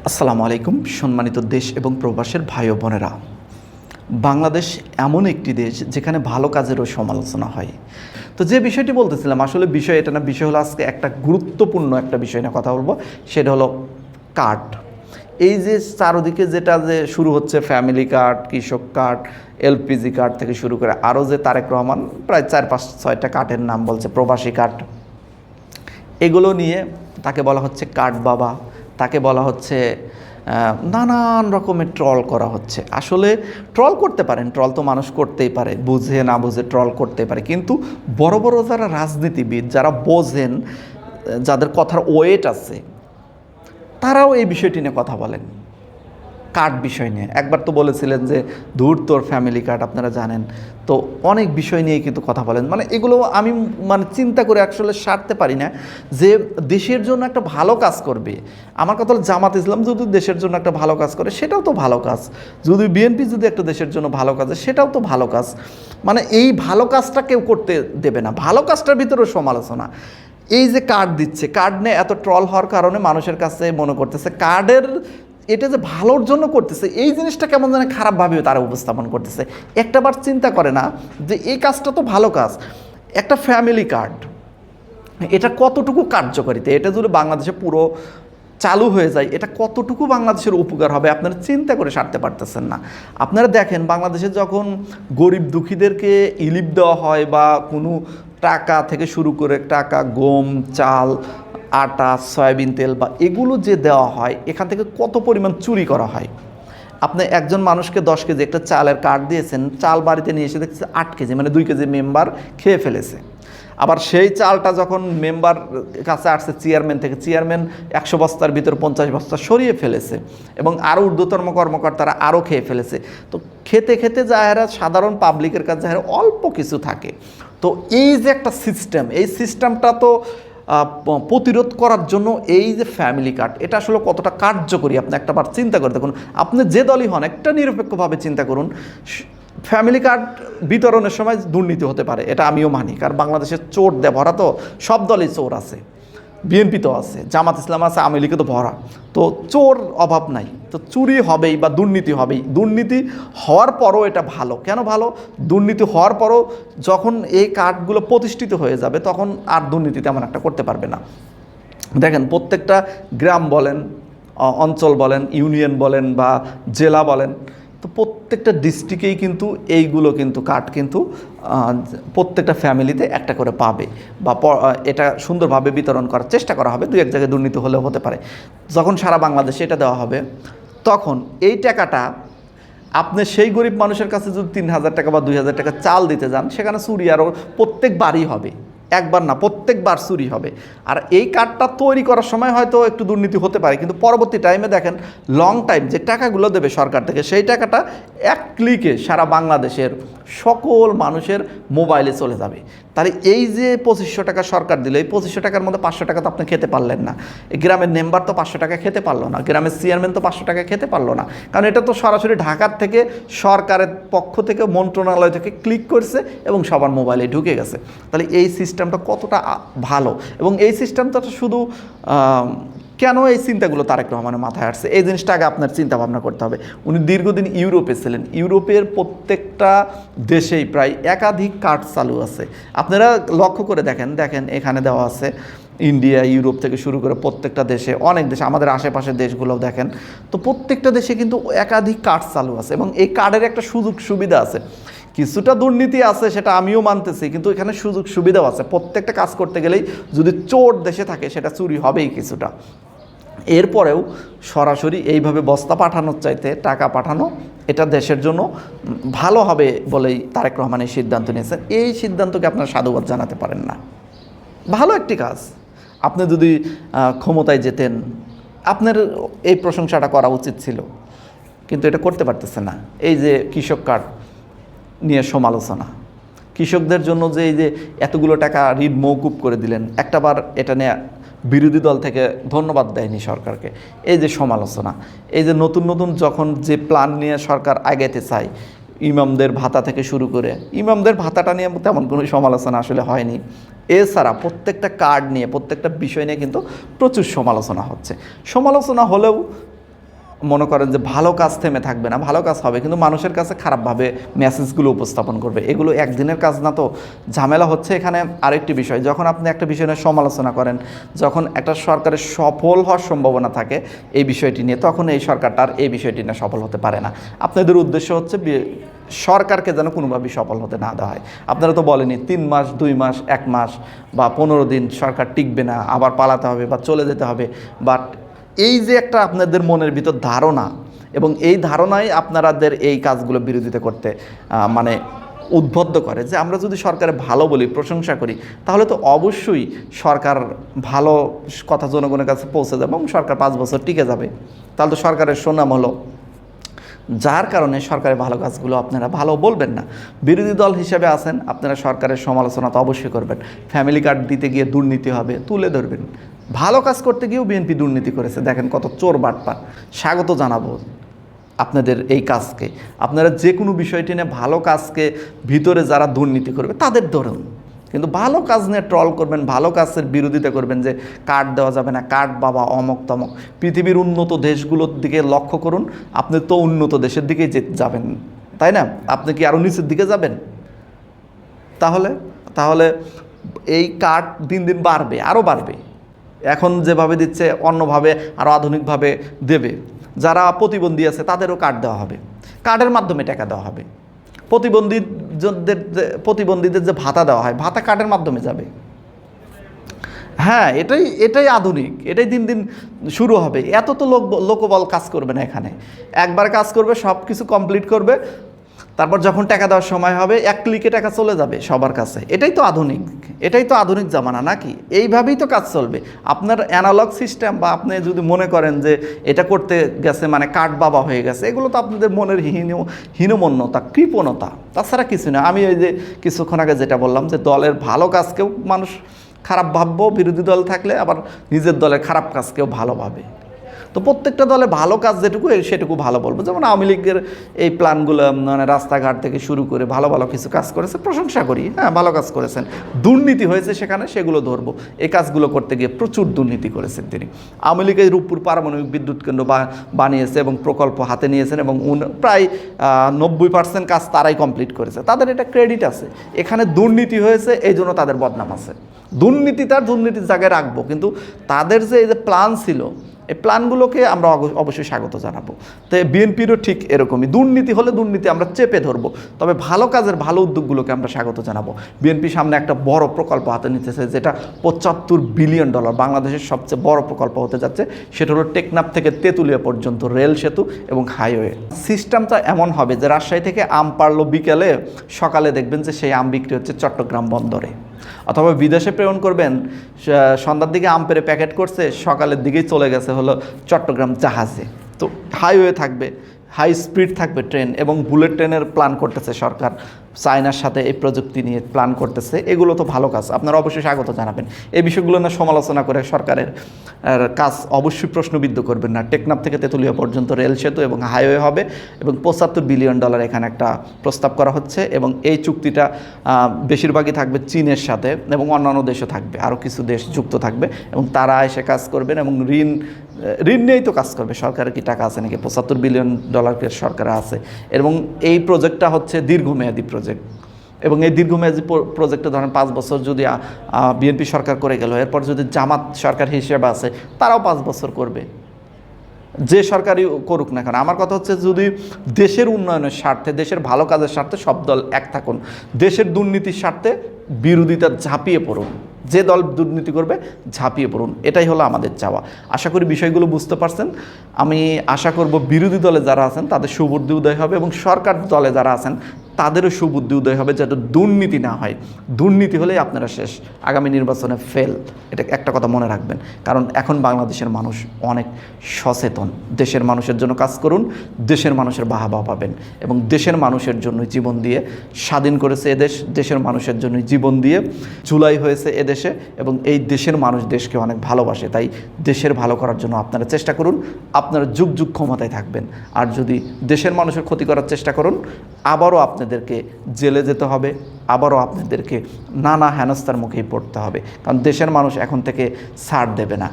আসসালামু আলাইকুম সম্মানিত দেশ এবং প্রবাসের ভাই ও বোনেরা। বাংলাদেশ এমন একটি দেশ যেখানে ভালো কাজেরও সমালোচনা হয়। তো যে বিষয়টি বলতেছিলাম আসলে বিষয় এটা না, বিষয় হলো আজকে একটা গুরুত্বপূর্ণ একটা বিষয় নিয়ে কথা বলবো, সেটা হলো কার্ড। এই যে চারদিকে যেটা যে শুরু হচ্ছে ফ্যামিলি কার্ড, কৃষক কার্ড, এলপিজি কার্ড থেকে শুরু করে আরও যে তারেক রহমান প্রায় 4-5-6টা কার্ডের নাম বলছে, প্রবাসী কার্ড, এগুলো নিয়ে তাকে বলা হচ্ছে কার্ড বাবা, তাকে বলা হচ্ছে নানান রকমের ট্রল করা হচ্ছে। আসলে ট্রল করতে পারেন, ট্রল তো মানুষ করতেই পারে, বুঝে না বুঝে ট্রল করতে পারে, কিন্তু বড় বড় যারা রাজনীতিবিদ, যারা বোঝেন, যাদের কথার ওয়েট আছে, তারাও এই বিষয়টি নিয়ে কথা বলেন। কার্ড বিষয় নিয়ে একবার তো বলেছিলেন যে তোর ফ্যামিলি কার্ড, আপনারা জানেন তো, অনেক বিষয় নিয়ে কিন্তু কথা বলেন। মানে এগুলো আমি চিন্তা করে আসলে সারতে পারি না যে দেশের জন্য একটা ভালো কাজ করবে। আমার কথা হলো জামাত ইসলাম যদি দেশের জন্য একটা ভালো কাজ করে সেটাও তো ভালো কাজ, যদি বিএনপি যদি একটা দেশের জন্য ভালো কাজ সেটাও তো ভালো কাজ। মানে এই ভালো কাজটা কেউ করতে দেবে না, ভালো কাজটার ভিতরেও সমালোচনা। এই যে কার্ড দিচ্ছে, কার্ড নিয়ে এত ট্রল হওয়ার কারণে মানুষের কাছে মনে করতেছে কার্ডের এটা যে ভালোর জন্য করতেছে, এই জিনিসটা কেমন যেন খারাপভাবেও তারা উপস্থাপন করতেছে। একটাবার চিন্তা করে না যে এই কাজটা তো ভালো কাজ। একটা ফ্যামিলি কার্ড, এটা কতটুকু কার্যকারিতা, এটা যদি বাংলাদেশে পুরো চালু হয়ে যায় এটা কতটুকু বাংলাদেশের উপকার হবে আপনারা চিন্তা করে সারতে পারতেছেন না। আপনারা দেখেন বাংলাদেশে যখন গরিব দুঃখীদেরকে ইলিপ দেওয়া হয় বা কোনো টাকা থেকে শুরু করে টাকা, গম, চাল, আটা, সয়াবিন তেল বা এগুলো যে দেওয়া হয়, এখান থেকে কত পরিমাণ চুরি করা হয়। আপনি একজন মানুষকে 10 কেজি একটা চালের কার্ড দিয়েছেন, চাল বাড়িতে নিয়ে এসে দেখছে 8 কেজি, মানে 2 কেজি মেম্বার খেয়ে ফেলেছে। আবার সেই চালটা যখন মেম্বার কাছে আসছে চেয়ারম্যান থেকে, চেয়ারম্যান 100 বস্তার ভিতর 50 বস্তা সরিয়ে ফেলেছে এবং আরও ঊর্ধ্বতন কর্মকর্তারা আরও খেয়ে ফেলেছে। তো খেতে খেতে যারা সাধারণ পাবলিকের কাছে যারা অল্প কিছু থাকে, তো এই যে একটা সিস্টেম, এই সিস্টেমটা তো প্রতিরোধ করার জন্য এই যে ফ্যামিলি কার্ড, এটা আসলে কতটা কার্যকরী আপনি একটাবার চিন্তা করে দেখুন। আপনি যে দলই হন একটা নিরপেক্ষভাবে চিন্তা করুন। ফ্যামিলি কার্ড বিতরণের সময় দুর্নীতি হতে পারে, এটা আমিও মানি, কারণ বাংলাদেশের চোর দিয়ে ভরা, তো সব দলই চোর আছে, বিএনপি তো আছে, জামাত ইসলাম আছে, আওয়ামী লীগে তো ভরা, তো চোর অভাব নাই, তো চুরি হবেই বা দুর্নীতি হবেই। দুর্নীতি হওয়ার পরও এটা ভালো, কেন ভালো? দুর্নীতি হওয়ার পরও যখন এই কার্ডগুলো প্রতিষ্ঠিত হয়ে যাবে তখন আর দুর্নীতি তেমন একটা করতে পারবে না। দেখেন প্রত্যেকটা গ্রাম বলেন, অঞ্চল বলেন, ইউনিয়ন বলেন বা জেলা বলেন, তো প্রত্যেকটা ডিস্ট্রিক্টেই কিন্তু এইগুলো কিন্তু কার্ড কিন্তু প্রত্যেকটা ফ্যামিলিতে একটা করে পাবে বা এটা সুন্দরভাবে বিতরণ করার চেষ্টা করা হবে। 2-1 জায়গায় দুর্নীতি হলেও হতে পারে। যখন সারা বাংলাদেশে এটা দেওয়া হবে তখন এই টাকাটা আপনি সেই গরিব মানুষের কাছে যদি 3,000 টাকা বা 2,000 টাকা চাল দিতে যান, সেখানে চুরি আরও প্রত্যেকবারই হবে, একবার না প্রত্যেকবার চুরি হবে। আর এই কার্ডটা তৈরি করার সময় হয়তো একটু দুর্নীতি হতে পারে, কিন্তু পরবর্তী টাইমে দেখেন লং টাইম যে টাকাগুলো দেবে সরকার থেকে, সেই টাকাটা এক ক্লিকে সারা বাংলাদেশের সকল মানুষের মোবাইলে চলে যাবে। তাহলে এই যে 2500 টাকা সরকার দিল, এই 2500 টাকার মধ্যে 500 টাকা তো আপনি খেতে পারলেন না, গ্রামের মেম্বার তো 500 টাকা খেতে পারলো না, গ্রামের চেয়ারম্যান তো 500 টাকা খেতে পারলো না, কারণ এটা তো সরাসরি ঢাকার থেকে সরকারের পক্ষ থেকে মন্ত্রণালয় থেকে ক্লিক করছে এবং সবার মোবাইলে ঢুকে গেছে। তাহলে এই সিস্টেমটা কতটা ভালো, এবং এই সিস্টেমটা শুধু কেন এই চিন্তাগুলো তারেক রহমানের মাথায় আসছে এই জিনিসটা আগে আপনার চিন্তা ভাবনা করতে হবে। উনি দীর্ঘদিন ইউরোপে ছিলেন, ইউরোপের প্রত্যেকটা দেশেই প্রায় একাধিক কার্ড চালু আছে। আপনারা লক্ষ্য করে দেখেন, এখানে দেওয়া আছে ইন্ডিয়া, ইউরোপ থেকে শুরু করে প্রত্যেকটা দেশে, অনেক দেশে, আমাদের আশেপাশের দেশগুলোও দেখেন, তো প্রত্যেকটা দেশে কিন্তু একাধিক কার্ড চালু আছে এবং এই কার্ডের একটা সুযোগ সুবিধা আছে। কিছুটা দুর্নীতি আছে সেটা আমিও মানতেছি, কিন্তু এখানে সুযোগ সুবিধাও আছে। প্রত্যেকটা কাজ করতে গেলেই যদি চোর দেশে থাকে সেটা চুরি হবেই কিছুটা। এরপরেও সরাসরি এইভাবে বস্তা পাঠানোর চাইতে টাকা পাঠানো এটা দেশের জন্য ভালো হবে বলেই তারেক রহমান এই সিদ্ধান্ত নিয়েছেন। এই সিদ্ধান্তকে আপনারা সাধুবাদ জানাতে পারেন না? ভালো একটি কাজ। আপনি যদি ক্ষমতায় যেতেন আপনার এই প্রশংসাটা করা উচিত ছিল, কিন্তু এটা করতে পারতেছে না। এই যে কৃষক কার্ড নিয়ে সমালোচনা, কৃষকদের জন্য যে এই যে এতগুলো টাকা ঋণ মওকুফ করে দিলেন, একটাবার এটা নিয়ে বিরোধী দল থেকে ধন্যবাদ দেয়নি সরকারকে। এই যে সমালোচনা, এই যে নতুন নতুন যখন যে প্ল্যান নিয়ে সরকার আগাইতে চায়, ইমামদের ভাতা থেকে শুরু করে, ইমামদের ভাতাটা নিয়ে তেমন কোনো সমালোচনা আসলে হয়নি। এছাড়া প্রত্যেকটা কার্ড নিয়ে, প্রত্যেকটা বিষয় নিয়ে কিন্তু প্রচুর সমালোচনা হচ্ছে। সমালোচনা হলেও মনে করেন যে ভালো কাজ থেমে থাকবে না, ভালো কাজ হবে, কিন্তু মানুষের কাছে খারাপভাবে মেসেজগুলো উপস্থাপন করবে। এগুলো একদিনের কাজ না। তো ঝামেলা হচ্ছে এখানে আরেকটি বিষয়, যখন আপনি একটা বিষয় নিয়ে সমালোচনা করেন, যখন একটা সরকারের সফল হওয়ার সম্ভাবনা থাকে এই বিষয়টি নিয়ে, তখন এই সরকারটা আর এই বিষয়টি নিয়ে সফল হতে পারে না। আপনাদের উদ্দেশ্য হচ্ছে সরকারকে যেন কোনোভাবেই সফল হতে না দেওয়া হয়। আপনারা তো বলেনি 3 মাস 2 মাস 1 মাস বা 15 দিন সরকার টিকবে না, আবার পালাতে হবে বা চলে যেতে হবে। বাট এই যে একটা আপনাদের মনের ভিতর ধারণা, এবং এই ধারণাই আপনাদের এই কাজগুলো বিরোধিতা করতে মানে উদ্বুদ্ধ করে, যে আমরা যদি সরকারে ভালো বলি, প্রশংসা করি, তাহলে তো অবশ্যই সরকার ভালো কথা জনগণের কাছে পৌঁছে যাবে এবং সরকার 5 বছর টিকে যাবে। তাহলে তো সরকারের সুনাম হলো। যার কারণে সরকারের ভালো কাজগুলো আপনারা ভালো বলবেন না। বিরোধী দল হিসেবে আছেন, আপনারা সরকারের সমালোচনা তো অবশ্যই করবেন। ফ্যামিলি কার্ড দিতে গিয়ে দুর্নীতি হবে তুলে ধরবেন। ভালো কাজ করতে গিয়েও বিএনপি দুর্নীতি করেছে, দেখেন কত চোর বাটপার। স্বাগত জানাবো আপনাদের এই কাজকে। আপনারা যে কোনো বিষয়টি নিয়ে ভালো কাজকে ভিতরে যারা দুর্নীতি করবে তাদের ধরুন, কিন্তু ভালো কাজ নিয়ে ট্রল করবেন, ভালো কাজের বিরোধিতা করবেন, যে কার্ড দেওয়া যাবে না, কার্ড বাবা অমক তমক। পৃথিবীর উন্নত দেশগুলোর দিকে লক্ষ্য করুন, আপনি তো উন্নত দেশের দিকেই যাবেন, তাই না? আপনি কি আরও নিচের দিকে যাবেন? তাহলে তাহলে এই কার্ড দিন দিন বাড়বে, আরও বাড়বে। এখন যেভাবে দিচ্ছে অন্যভাবে আরও আধুনিকভাবে দেবে। যারা প্রতিবন্ধী আছে তাদেরও কার্ড দেওয়া হবে, কার্ডের মাধ্যমে টাকা দেওয়া হবে। প্রতিবন্ধীদের যে ভাতা দেওয়া হয়, ভাতা কার্ডের মাধ্যমে যাবে। হ্যাঁ, এটাই আধুনিক, এটাই দিন দিন শুরু হবে। এত তো লোকবল কাজ করবে না এখানে। একবার কাজ করবে, সব কিছু কমপ্লিট করবে, তারপর যখন টাকা দেওয়ার সময় হবে 1 ক্লিকে টাকা চলে যাবে সবার কাছে। এটাই তো আধুনিক, এটাই তো আধুনিক জামানা নাকি? এইভাবেই তো কাজ চলবে। আপনার অ্যানালগ সিস্টেম, বা আপনি যদি মনে করেন যে এটা করতে গেছে মানে কাঠ বাবা হয়ে গেছে, এগুলো তো আপনাদের মনের হীনমন্যতা, কৃপণতা, তাছাড়া কিছু না। আমি ওই যে কিছুক্ষণ আগে যেটা বললাম, যে দলের ভালো কাজকেও মানুষ খারাপ ভাববো, বিরোধী দল থাকলে আবার নিজের দলের খারাপ কাজকেও ভালো ভাবে। তো প্রত্যেকটা দলে ভালো কাজ যেটুকু সেটুকু ভালো বলবো। যেমন আওয়ামী লীগের এই প্ল্যানগুলো, মানে রাস্তাঘাট থেকে শুরু করে ভালো ভালো কিছু কাজ করেছে, প্রশংসা করি, হ্যাঁ ভালো কাজ করেছেন। দুর্নীতি হয়েছে সেখানে, সেগুলো ধরবো। এই কাজগুলো করতে গিয়ে প্রচুর দুর্নীতি করেছেন তিনি। আওয়ামী লীগের রূপপুর পারমাণবিক বিদ্যুৎ কেন্দ্র বানিয়েছে এবং প্রকল্প হাতে নিয়েছেন, এবং প্রায় 90% কাজ তারাই কমপ্লিট করেছে, তাদের এটা ক্রেডিট আছে। এখানে দুর্নীতি হয়েছে, এই জন্য তাদের বদনাম আছে। দুর্নীতির জায়গায় রাখবো, কিন্তু তাদের যে এই যে প্ল্যান ছিল, এই প্ল্যানগুলোকে আমরা অবশ্যই স্বাগত জানাবো। তো বিএনপিরও ঠিক এরকমই, দুর্নীতি হলে দুর্নীতি আমরা চেপে ধরবো, তবে ভালো কাজের ভালো উদ্যোগগুলোকে আমরা স্বাগত জানাবো। বিএনপি সামনে একটা বড় প্রকল্প হাতে নিতেছে, যেটা $75 বিলিয়ন, বাংলাদেশের সবচেয়ে বড় প্রকল্প হতে যাচ্ছে। সেটা হলো টেকনাফ থেকে তেঁতুলিয়া পর্যন্ত রেল সেতু এবং হাইওয়ে। সিস্টেমটা এমন হবে যে রাজশাহী থেকে আম পারলো বিকেলে, সকালে দেখবেন যে সেই আম বিক্রি হচ্ছে চট্টগ্রাম বন্দরে, অথবা বিদেশে প্রেরণ করবেন, সন্ধ্যার দিকে আম পেরে প্যাকেট করছে, সকালের দিকেই চলে গেছে হলো চট্টগ্রাম জাহাজে। তো হাইওয়ে থাকবে, হাই স্পিড থাকবে ট্রেন, এবং বুলেট ট্রেনের প্ল্যান করতেছে সরকার, চায়নার সাথে এই প্রযুক্তি নিয়ে প্ল্যান করতেছে। এগুলো তো ভালো কাজ, আপনারা অবশ্যই স্বাগত জানাবেন। এই বিষয়গুলো না সমালোচনা করে সরকারের কাজ অবশ্যই প্রশ্নবিদ্ধ করবেন না। টেকনাফ থেকে তেঁতুলিয়া পর্যন্ত রেল সেতু এবং হাইওয়ে হবে, এবং $75 বিলিয়ন এখানে একটা প্রস্তাব করা হচ্ছে, এবং এই চুক্তিটা বেশিরভাগই থাকবে চীনের সাথে, এবং অন্যান্য দেশও থাকবে, আরও কিছু দেশ যুক্ত থাকবে, এবং তারা এসে কাজ করবেন, এবং ঋণ নিয়েই তো কাজ করবে। সরকারের কি টাকা আছে নাকি? $75 বিলিয়ন সরকার আছে, এবং এই প্রজেক্টটা হচ্ছে দীর্ঘমেয়াদী প্রজেক্ট, এবং এই দীর্ঘমেয়াদী প্রজেক্টে ধরেন 5 বছর যদি বিএনপি সরকার করে গেল, এরপর যদি জামাত সরকার হিসেবে আছে তারাও 5 বছর করবে, যে সরকারই করুক না কেন। আমার কথা হচ্ছে, যদি দেশের উন্নয়নের স্বার্থে, দেশের ভালো কাজের স্বার্থে সব দল এক থাকুন, দেশের দুর্নীতির স্বার্থে বিরোধিতা ঝাঁপিয়ে পড়ুন, যে দল দুর্নীতি করবে ঝাঁপিয়ে পড়ুন, এটাই হলো আমাদের চাওয়া। আশা করি বিষয়গুলো বুঝতে পারছেন। আমি আশা করব বিরোধী দলে যারা আছেন তাদের সুবুদ্ধি উদয় হবে, এবং সরকার দলে যারা আছেন তাদেরও সুবুদ্ধি উদয় হবে, যাতে দুর্নীতি না হয়। দুর্নীতি হলেই আপনারা শেষ, আগামী নির্বাচনে ফেল। এটা একটা কথা মনে রাখবেন, কারণ এখন বাংলাদেশের মানুষ অনেক সচেতন। দেশের মানুষের জন্য কাজ করুন, দেশের মানুষের বাহবা পাবেন, এবং দেশের মানুষের জন্য জীবন দিয়ে স্বাধীন করেছে এদেশ, দেশের মানুষের জন্য জীবন দিয়ে জুলাই হয়েছে এদেশে, এবং এই দেশের মানুষ দেশকে অনেক ভালোবাসে। তাই দেশের ভালো করার জন্য আপনারা চেষ্টা করুন, আপনারা যুগ যুগ ক্ষমতায় থাকবেন। আর যদি দেশের মানুষের ক্ষতি করার চেষ্টা করুন, আবারও আপনাদেরকে জেলে যেতে হবে, আবারও আপনাদেরকে নানা হেনস্থার মুখেই পড়তে হবে, কারণ দেশের মানুষ এখন থেকে ছাড় দেবে না।